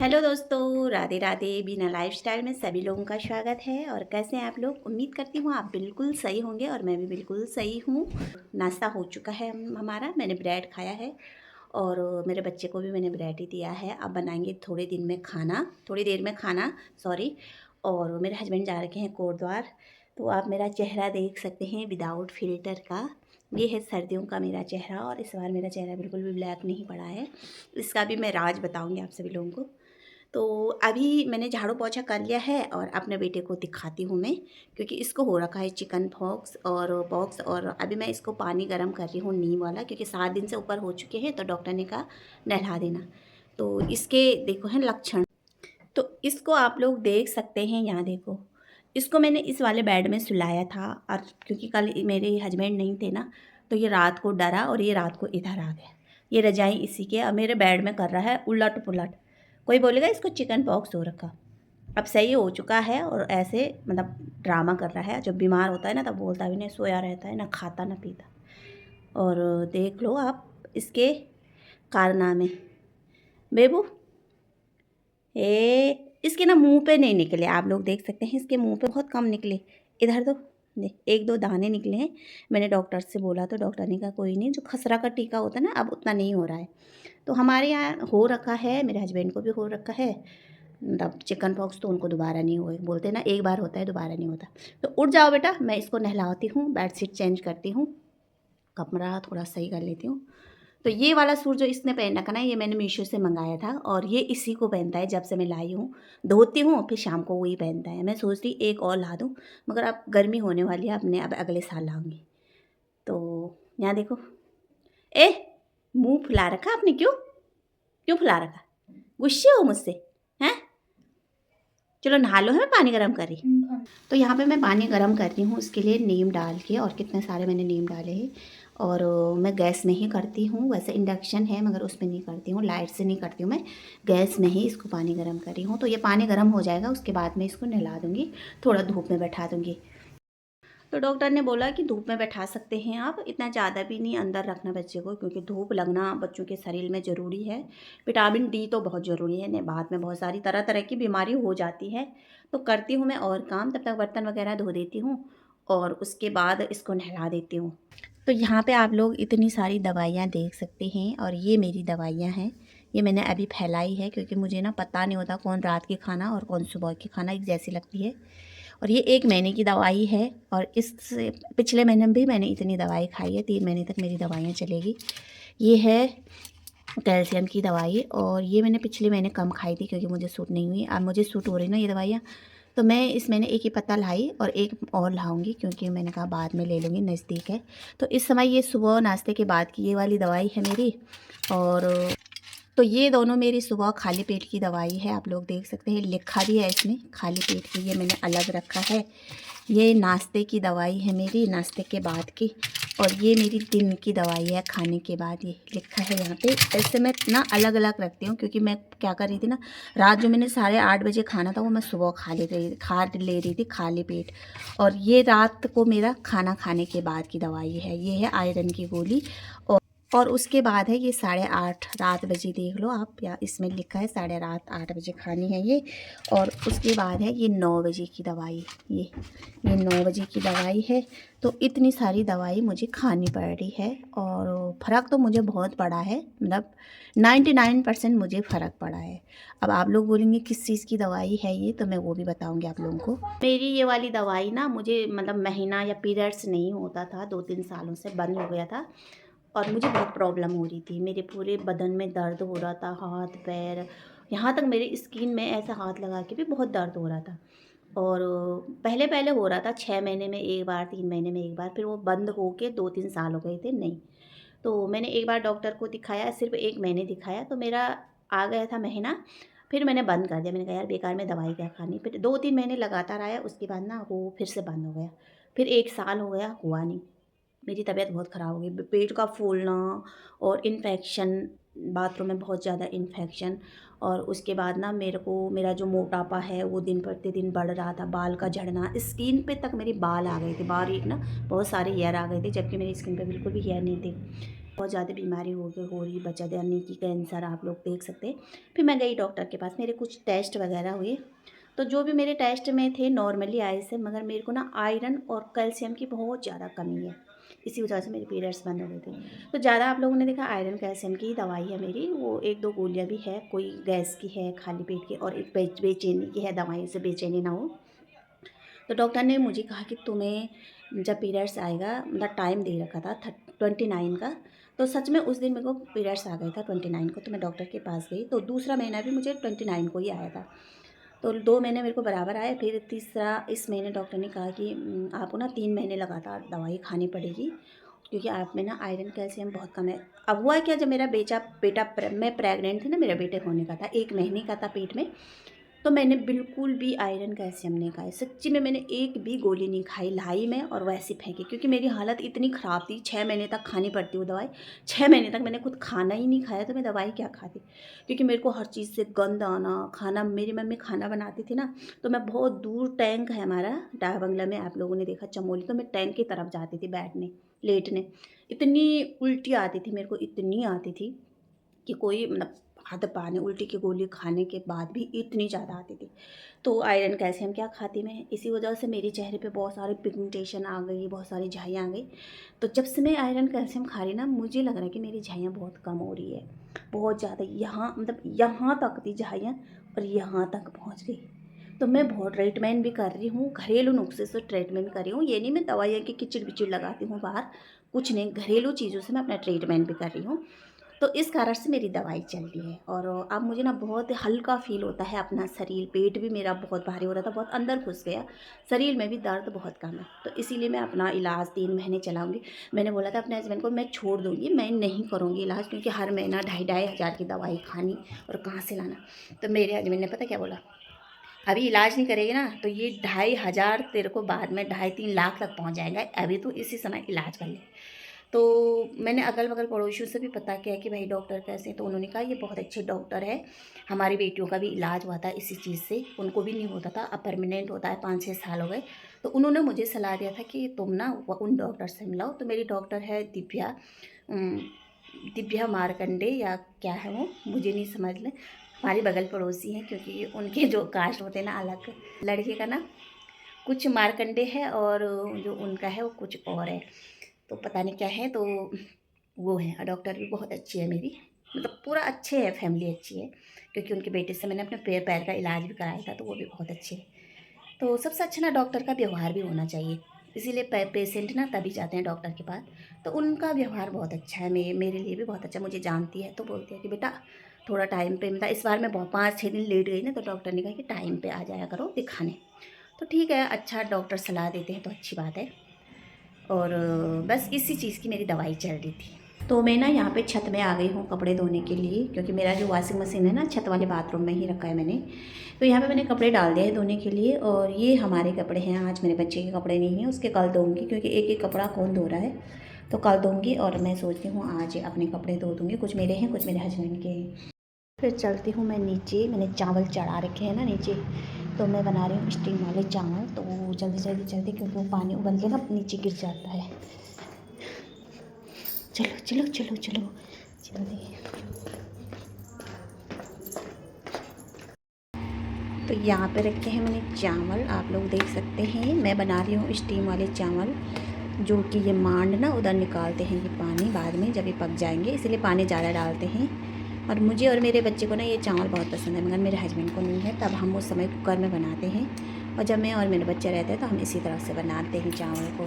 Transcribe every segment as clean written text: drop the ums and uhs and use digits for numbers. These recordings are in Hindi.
हेलो दोस्तों, राधे राधे। बीना लाइफस्टाइल में सभी लोगों का स्वागत है। और कैसे हैं आप लोग? उम्मीद करती हूँ आप बिल्कुल सही होंगे और मैं भी बिल्कुल सही हूँ। नाश्ता हो चुका है हमारा। मैंने ब्रेड खाया है और मेरे बच्चे को भी मैंने ब्रेड ही दिया है। अब बनाएंगे थोड़ी देर में खाना सॉरी। और मेरे हस्बैंड जा रखे हैं कोटद्वार। तो आप मेरा चेहरा देख सकते हैं विदाउट फिल्टर का। ये है सर्दियों का मेरा चेहरा और इस बार मेरा चेहरा बिल्कुल भी ब्लैक नहीं पड़ा है। इसका भी मैं राज बताऊंगी आप सभी लोगों को। तो अभी मैंने झाड़ू पोछा कर लिया है और अपने बेटे को दिखाती हूँ मैं, क्योंकि इसको हो रखा है चिकन पॉक्स। और अभी मैं इसको पानी गर्म कर रही हूँ नीम वाला, क्योंकि 7 दिन से ऊपर हो चुके हैं तो डॉक्टर ने कहा नहला देना। तो इसके देखो हैं लक्षण। तो इसको आप लोग देख सकते हैं, यहाँ देखो। इसको मैंने इस वाले बेड में सुलाया था और क्योंकि कल मेरे हस्बैंड नहीं थे ना, तो ये रात को डरा और ये रात को इधर आ गया। ये रजाई इसी के अब मेरे बेड में कर रहा है उलट पुलट। कोई बोलेगा इसको चिकन पॉक्स हो रखा। अब सही हो चुका है और ऐसे मतलब ड्रामा कर रहा है। जब बीमार होता है ना तब बोलता भी नहीं, सोया रहता है, ना खाता ना पीता। और देख लो आप इसके कारनामे। बेबू इसके ना मुंह पे नहीं निकले, आप लोग देख सकते हैं इसके मुंह पे बहुत कम निकले। इधर तो एक दो दाने निकले हैं। मैंने डॉक्टर से बोला तो डॉक्टर ने कहा कोई नहीं, जो खसरा का टीका होता है ना अब उतना नहीं हो रहा है। तो हमारे यहाँ हो रखा है, मेरे हस्बैंड को भी हो रखा है। मतलब चिकन पॉक्स तो उनको दोबारा नहीं हुए, बोलते हैं ना एक बार होता है दोबारा नहीं होता। तो उठ जाओ बेटा, मैं इसको नहलाती हूँ, बेडशीट चेंज करती हूँ, कमरा थोड़ा सही कर लेती हूँ। तो ये वाला सूट जो इसने पहन रखा ना, ये मैंने मीशो से मंगाया था और ये इसी को पहनता है जब से मैं लाई हूँ। धोती हूँ फिर शाम को वही पहनता है। मैं सोच रही एक और ला दूँ, मगर अब गर्मी होने वाली है, अपने अब अगले साल लाऊंगी। तो यहाँ देखो। ए मुंह फुला रखा आपने, क्यों क्यों फुला रखा? गुस्से हो मुझसे? हैं? चलो नहा लो, है मैं पानी गर्म कर रही। तो यहाँ पे मैं पानी गर्म कर रही हूँ उसके लिए नीम डाल के, और कितने सारे मैंने नीम डाले हैं। और मैं गैस में ही करती हूँ, वैसे इंडक्शन है मगर उसमें नहीं करती हूँ, लाइट से नहीं करती हूँ मैं, गैस में ही इसको पानी गर्म कर रही हूँ। तो ये पानी गर्म हो जाएगा उसके बाद मैं इसको नहला दूँगी, थोड़ा धूप में बैठा दूँगी। तो डॉक्टर ने बोला कि धूप में बैठा सकते हैं आप, इतना ज़्यादा भी नहीं अंदर रखना बच्चे को, क्योंकि धूप लगना बच्चों के शरीर में ज़रूरी है। विटामिन डी तो बहुत ज़रूरी है, नहीं बाद में बहुत सारी तरह तरह की बीमारी हो जाती है। तो करती हूँ मैं और काम, तब तक बर्तन वगैरह धो देती हूँ और उसके बाद इसको नहला देती हूँ। तो यहाँ पे आप लोग इतनी सारी दवाइयाँ देख सकते हैं और ये मेरी दवाइयाँ हैं। ये मैंने अभी फैलाई है क्योंकि मुझे ना पता नहीं होता कौन रात की खाना और कौन सुबह की खाना एक जैसी लगती है। और ये 1 महीने की दवाई है और इससे पिछले महीने भी मैंने इतनी दवाई खाई है, 3 महीने तक मेरी दवाइयाँ चलेगी। ये है कैल्शियम की दवाई और ये मैंने पिछले महीने कम खाई थी क्योंकि मुझे सूट नहीं हुई। अब मुझे सूट हो रही ना ये दवाइयाँ, तो मैं इस महीने एक ही पत्ता लाई और एक और लाऊंगी, क्योंकि मैंने कहा बाद में ले लूँगी, नज़दीक है। तो इस समय ये सुबह नाश्ते के बाद की ये वाली दवाई है मेरी। और तो ये दोनों मेरी सुबह खाली पेट की दवाई है, आप लोग देख सकते हैं लिखा भी है इसमें खाली पेट की, ये मैंने अलग रखा है। ये नाश्ते की दवाई है मेरी, नाश्ते के बाद की। और ये मेरी दिन की दवाई है खाने के बाद, ये लिखा है यहाँ पे। ऐसे मैं ना अलग अलग रखती हूँ क्योंकि मैं क्या कर रही थी ना, रात जो मैंने 8:30 बजे खाना था वो मैं सुबह खा ले रही थी खाली पेट। और ये रात को मेरा खाना खाने के बाद की दवाई है, ये है आयरन की गोली। और उसके बाद है ये 8:30 रात बजे, देख लो आप, या इसमें लिखा है 8:30 खानी है ये। और उसके बाद है ये 9 बजे की दवाई, ये 9 बजे की दवाई है। तो इतनी सारी दवाई मुझे खानी पड़ रही है और फ़र्क तो मुझे बहुत पड़ा है, मतलब 99% मुझे फ़र्क पड़ा है। अब आप लोग बोलेंगे किस चीज़ की दवाई है ये, तो मैं वो भी बताऊंगी आप लोगों को। मेरी ये वाली दवाई ना, मुझे मतलब महीना या पीरियड्स नहीं होता था, 2-3 सालों से बंद हो गया था और मुझे बहुत प्रॉब्लम हो रही थी। मेरे पूरे बदन में दर्द हो रहा था, हाथ पैर, यहाँ तक मेरी स्किन में ऐसा हाथ लगा के भी बहुत दर्द हो रहा था। और पहले पहले हो रहा था 6 महीने में एक बार, 3 महीने में एक बार, फिर वो बंद हो के 2-3 साल हो गए थे नहीं। तो मैंने एक बार डॉक्टर को दिखाया, सिर्फ 1 महीने दिखाया तो मेरा आ गया था महीना। फिर मैंने बंद कर दिया, मैंने कहा यार बेकार में दवाई क्या खानी। फिर 2-3 महीने लगातार आया, उसके बाद ना वो फिर से बंद हो गया। फिर 1 साल हो गया, हुआ नहीं। मेरी तबीयत बहुत ख़राब हो गई, पेट का फूलना और इन्फेक्शन, बाथरूम में बहुत ज़्यादा इन्फेक्शन। और उसके बाद ना मेरे को मेरा जो मोटापा है वो दिन प्रतिदिन बढ़ रहा था, बाल का झड़ना, स्किन पे तक मेरे बाल आ गए थे, बारीक ना बहुत सारे हेयर आ गए थे, जबकि मेरी स्किन पे बिल्कुल भी हेयर नहीं थे। बहुत ज़्यादा बीमारी हो रही बचा यानी कि कैंसर, आप लोग देख सकते हैं। फिर मैं गई डॉक्टर के पास, मेरे कुछ टेस्ट वगैरह हुए, तो जो भी मेरे टेस्ट में थे नॉर्मली आए से, मगर मेरे को ना आयरन और कैल्शियम की बहुत ज़्यादा कमी है। इसी वजह से मेरे पीरियड्स बंद हो गए थे। तो ज़्यादा आप लोगों ने देखा आयरन कैल्शियम की दवाई है मेरी, वो 1-2 गोलियाँ भी है, कोई गैस की है खाली पेट की, और एक बेचैनी की है, दवाई से बेचैनी ना हो। तो डॉक्टर ने मुझे कहा कि तुम्हें जब पीरियड्स आएगा, मतलब टाइम दे रखा था 29 का, तो सच में उस दिन मेरे को पीरियड्स आ गया था 29 को, तो मैं डॉक्टर के पास गई, तो दूसरा महीना भी मुझे 29 को ही आया था। तो 2 महीने मेरे को बराबर आए, फिर तीसरा इस महीने डॉक्टर ने कहा कि आपको ना 3 महीने लगातार दवाई खानी पड़ेगी, क्योंकि आप में ना आयरन कैल्शियम बहुत कम है। अब हुआ क्या, जब मेरा मैं प्रेग्नेंट थी ना, मेरा बेटे होने का था, 1 महीने का था पेट में, तो मैंने बिल्कुल भी आयरन कैल्शियम नहीं खाए। सच्ची में मैंने एक भी गोली नहीं खाई, लाई मैं और वैसे फेंकी, क्योंकि मेरी हालत इतनी ख़राब थी। 6 महीने तक खानी पड़ती वो दवाई। 6 महीने तक मैंने खुद खाना ही नहीं खाया, तो मैं दवाई क्या खाती, क्योंकि मेरे को हर चीज़ से गंध आना। खाना, मेरी मम्मी खाना बनाती थी ना, तो मैं बहुत दूर, टैंक है हमारा डाक बंगला में, आप लोगों ने देखा चमोली, तो मैं टैंक की तरफ जाती थी बैठने लेटने। इतनी उल्टी आती थी मेरे को, इतनी आती थी कि कोई मतलब हद पार नहीं। उल्टी की गोली खाने के बाद भी इतनी ज़्यादा आती थी। तो आयरन कैल्शियम क्या खाती मैं, इसी वजह से मेरे चेहरे पे बहुत सारी पिगमेंटेशन आ गई, बहुत सारी झाइयाँ आ गई। तो जब से मैं आयरन कैल्शियम खा रही ना, मुझे लग रहा है कि मेरी झाइयाँ बहुत कम हो रही है, बहुत ज़्यादा। यहाँ मतलब यहाँ तक थी झाइयाँ, और यहाँ तक पहुँच गई। तो मैं बहुत ट्रीटमेंट भी कर रही हूँ, घरेलू नुस्खे से ट्रीटमेंट कर रही हूँ। ये नहीं मैं दवाइयाँ की किचिड़ बिचिड़ लगाती हूँ बाहर, कुछ नहीं, घरेलू चीज़ों से मैं अपना ट्रीटमेंट भी कर रही हूँ। तो इस कारण से मेरी दवाई चल रही है, और अब मुझे ना बहुत हल्का फ़ील होता है अपना शरीर। पेट भी मेरा बहुत भारी हो रहा था, बहुत अंदर घुस गया, शरीर में भी दर्द बहुत कम है। तो इसीलिए मैं अपना इलाज 3 महीने चलाऊँगी। मैंने बोला था अपने हस्बैंड को, मैं छोड़ दूँगी, मैं नहीं करूँगी इलाज, क्योंकि हर महीना 2,500 की दवाई खानी, और कहाँ से लाना। तो मेरे हस्बैंड ने पता क्या बोला, अभी इलाज नहीं करेगी ना, तो ये 2,500 तेरे को बाद में 2.5-3 लाख तक पहुँच जाएगा, अभी तो इसी समय इलाज कर ले। तो मैंने अगल-बगल पड़ोसियों से भी पता किया कि भाई डॉक्टर कैसे हैं, तो उन्होंने कहा ये बहुत अच्छे डॉक्टर है, हमारी बेटियों का भी इलाज हुआ था इसी चीज़ से, उनको भी नहीं होता था, अब परमानेंट होता है, 5-6 साल हो गए। तो उन्होंने मुझे सलाह दिया था कि तुम ना उन डॉक्टर से मिलाओ। तो मेरी डॉक्टर है दिव्या, उम, दिव्या मारकंडे या क्या है वो, मुझे नहीं समझ में, हमारी बगल पड़ोसी हैं, क्योंकि उनके जो कास्ट होते हैं ना अलग, लड़के का ना कुछ मारकंडे है, और जो उनका है वो कुछ और है, तो पता नहीं क्या है। तो वो है, डॉक्टर भी बहुत अच्छी है मेरी, मतलब पूरा अच्छे है, फैमिली अच्छी है, क्योंकि उनके बेटे से मैंने अपने पैर का इलाज भी कराया था, तो वो भी बहुत अच्छे हैं। तो सबसे अच्छा ना डॉक्टर का व्यवहार भी होना चाहिए, इसीलिए पेशेंट ना तभी जाते हैं डॉक्टर के पास। तो उनका व्यवहार बहुत अच्छा है, मेरे लिए भी बहुत अच्छा, मुझे जानती है तो बोलती है कि बेटा थोड़ा टाइम पे, मतलब इस बार मैं बहुत 5-6 दिन लेट गई ना, तो डॉक्टर ने कहा कि टाइम पे आ जाया करो दिखाने। तो ठीक है, अच्छा डॉक्टर सलाह देते हैं तो अच्छी बात है। और बस इसी चीज़ की मेरी दवाई चल रही थी। तो मैं ना यहाँ पे छत में आ गई हूँ कपड़े धोने के लिए, क्योंकि मेरा जो वॉशिंग मशीन है ना, छत वाले बाथरूम में ही रखा है मैंने। तो यहाँ पे मैंने कपड़े डाल दिए हैं धोने के लिए, और ये हमारे कपड़े हैं, आज मेरे बच्चे के कपड़े नहीं हैं, उसके कल धोऊँगी, क्योंकि एक एक कपड़ा कौन धो रहा है, तो कल धोऊँगी। और मैं सोचती हूँ आज अपने कपड़े धो दूँगी, कुछ मेरे हैं, कुछ मेरे हस्बैंड के हैं। फिर चलती हूँ मैं नीचे, मैंने चावल चढ़ा रखे हैं ना नीचे, तो मैं बना रही हूँ स्टीम वाले चावल। तो जल्दी जल्दी जल्दी, क्योंकि वो पानी उबल के ना नीचे गिर जाता है। चलो चलो चलो चलो जल्दी। तो यहाँ पे रखे हैं मैंने चावल, आप लोग देख सकते हैं। मैं बना रही हूँ स्टीम वाले चावल, जो कि ये मांड ना उधर निकालते हैं ये पानी बाद में जब ये पक जाएंगे, इसलिए पानी ज़्यादा डालते हैं। और मुझे और मेरे बच्चे को ना ये चावल बहुत पसंद है, मगर मेरे हस्बैंड को नहीं है, तब हम उस समय कुकर में बनाते हैं, और जब मैं और मेरे बच्चे रहते हैं तो हम इसी तरह से बनाते हैं चावल को।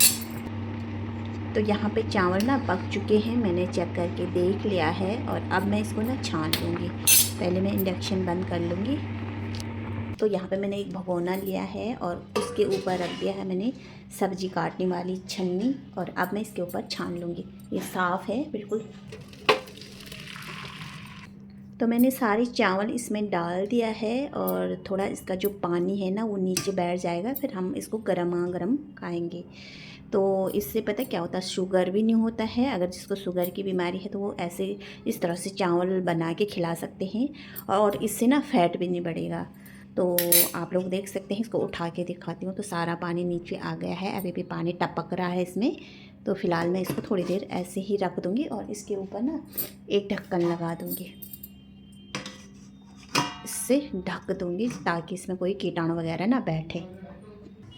तो यहाँ पे चावल ना पक चुके हैं, मैंने चेक करके देख लिया है, और अब मैं इसको ना छान लूँगी। पहले मैं इंडक्शन बंद कर लूँगी। तो यहाँ पे मैंने एक भगोना लिया है, और उसके ऊपर रख दिया है मैंने सब्ज़ी काटने वाली छन्नी, और अब मैं इसके ऊपर छान लूँगी। ये साफ़ है बिल्कुल। तो मैंने सारे चावल इसमें डाल दिया है, और थोड़ा इसका जो पानी है ना वो नीचे बैठ जाएगा, फिर हम इसको गरमा गरम खाएंगे। तो इससे पता क्या होता है, शुगर भी नहीं होता है। अगर जिसको शुगर की बीमारी है तो वो ऐसे इस तरह से चावल बना के खिला सकते हैं, और इससे ना फैट भी नहीं बढ़ेगा। तो आप लोग देख सकते हैं, इसको उठा के दिखाती हूँ। तो सारा पानी नीचे आ गया है, अभी भी पानी टपक रहा है इसमें, तो फ़िलहाल मैं इसको थोड़ी देर ऐसे ही रख दूँगी और इसके ऊपर ना एक ढक्कन लगा दूँगी। इससे ढक दूँगी ताकि इसमें कोई कीटाणु वगैरह ना बैठे।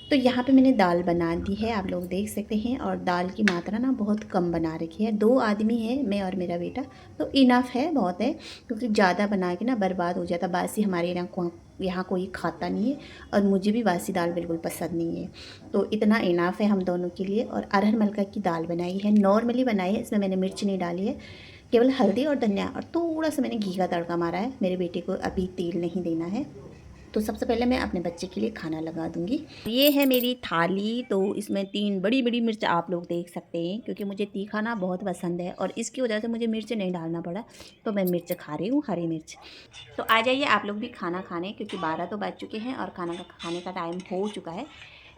तो यहाँ पे मैंने दाल बना दी है, आप लोग देख सकते हैं, और दाल की मात्रा ना बहुत कम बना रखी है। 2 आदमी हैं, मैं और मेरा बेटा, तो इनफ है, बहुत है, क्योंकि ज़्यादा बना के ना बर्बाद हो जाता। बासी हमारे यहाँ कोई खाता नहीं है और मुझे भी बासी दाल बिल्कुल पसंद नहीं है। तो इतना इनफ है हम दोनों के लिए। और अरहर मलका की दाल बनाई है, नॉर्मली बनाई है, इसमें मैंने मिर्च नहीं डाली है, केवल हल्दी और धनिया और थोड़ा सा मैंने घी का तड़का मारा है। मेरे बेटे को अभी तेल नहीं देना है। तो सबसे पहले मैं अपने बच्चे के लिए खाना लगा दूँगी। ये है मेरी थाली, तो इसमें 3 बड़ी-बड़ी मिर्च आप लोग देख सकते हैं, क्योंकि मुझे तीखा ना बहुत पसंद है और इसकी वजह से मुझे मिर्च नहीं डालना पड़ा, तो मैं मिर्च खा रही हूँ, हरी मिर्च। तो आ जाइए आप लोग भी खाना खाने, क्योंकि 12 तो बज चुके हैं और खाने का टाइम हो चुका है।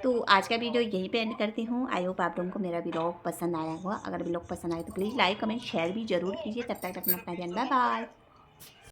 तो आज का वीडियो यहीं पे एंड करती हूँ। आई होप आप लोगों को मेरा व्लॉग पसंद आया होगा। अगर व्लॉग पसंद आए तो प्लीज़ लाइक, कमेंट, शेयर भी ज़रूर कीजिए। तब तक रखना अपना ध्यान। Bye bye.